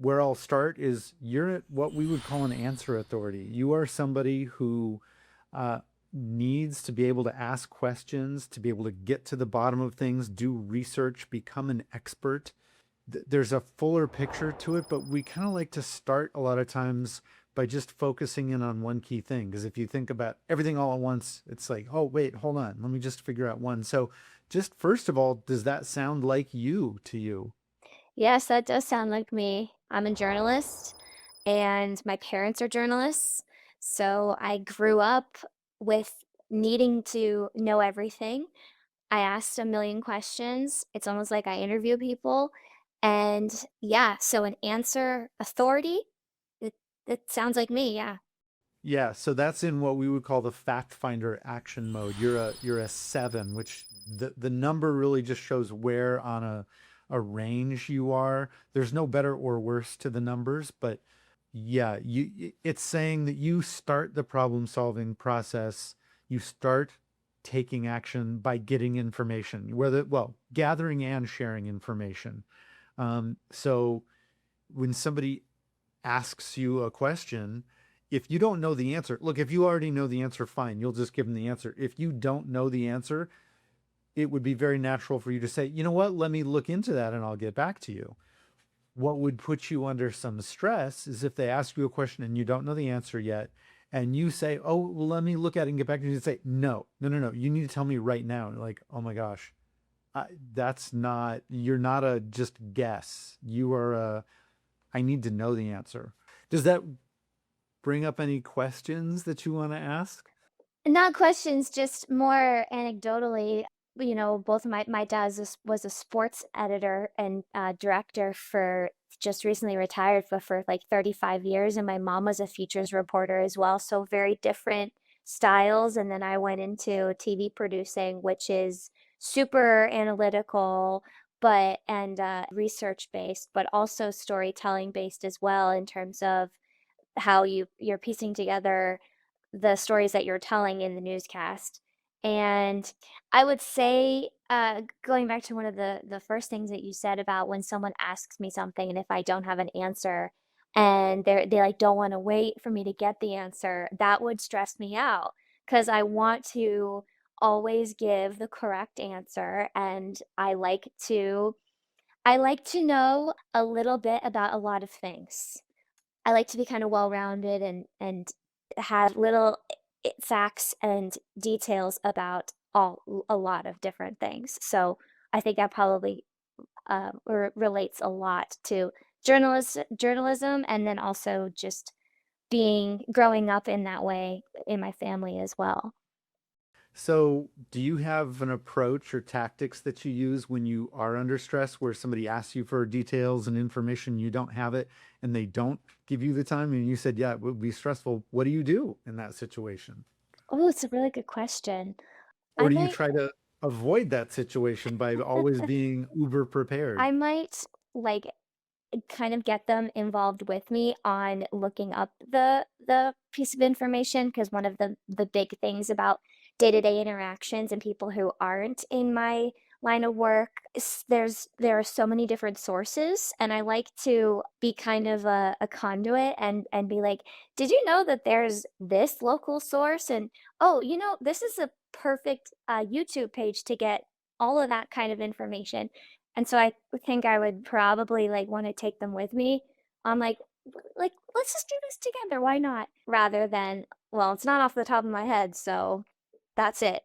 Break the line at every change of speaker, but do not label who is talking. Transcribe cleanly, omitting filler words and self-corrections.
where I'll start is you're what we would call an answer authority. You are somebody who uh, needs to be able to ask questions, to be able to get to the bottom of things, do research, become an expert. There's a fuller picture to it, but we kind of like to start a lot of times by just focusing in on one key thing. Because if you think about everything all at once, it's like, oh, wait, hold on. Let me just figure out one. So, just first of all, does that sound like you to you?
Yes, that does sound like me. I'm a journalist, and my parents are journalists. So I grew up with needing to know everything. I asked a million questions. It's almost like I interview people. And yeah, so an answer authority, it, it sounds like me. Yeah.
Yeah, so that's in what we would call the fact finder action mode. You're a seven, which the number really just shows where on a range you are. There's no better or worse to the numbers, but yeah, it's saying that you start the problem solving process. You start taking action by getting information, whether well, gathering and sharing information. So when somebody asks you a question, if you don't know the answer, look, if you already know the answer, fine, you'll just give them the answer. If you don't know the answer, it would be very natural for you to say, you know what, let me look into that and I'll get back to you. What would put you under some stress is if they ask you a question and you don't know the answer yet, and you say, oh, well, let me look at it and get back to you and say, no, no, no, no, you need to tell me right now. And like, oh my gosh, that's not, you're not a just guess. You are a, I need to know the answer. Does that bring up any questions that you want to ask?
Not questions, just more anecdotally. Both of my dad was a sports editor and director for just recently retired, but for like 35 years. And my mom was a features reporter as well. So very different styles. And then I went into TV producing, which is super analytical, but and research based, but also storytelling based as well in terms of how you're piecing together the stories that you're telling in the newscast. And I would say, going back to one of the first things that you said about when someone asks me something and if I don't have an answer and they like don't want to wait for me to get the answer, that would stress me out because I want to always give the correct answer and I like to know a little bit about a lot of things. I like to be kind of well-rounded and have little facts and details about a lot of different things. So I think that probably relates a lot to journalism, and then also just being growing up in that way in my family as well.
So, do you have an approach or tactics that you use when you are under stress where somebody asks you for details and information, you don't have it, and they don't give you the time? And you said, yeah, it would be stressful. What do you do in that situation?
Oh, it's a really good question. I
Or do you
might
try to avoid that situation by always being uber prepared?
I might like kind of get them involved with me on looking up the piece of information because one of the big things about day-to-day interactions and people who aren't in my line of work is there are so many different sources, and I like to be kind of a conduit and be like, did you know that there's this local source? And oh, this is a perfect YouTube page to get all of that kind of information. And so I think I would probably like want to take them with me on like let's just do this together. Why not? Rather than, well, it's not off the top of my head, so that's it.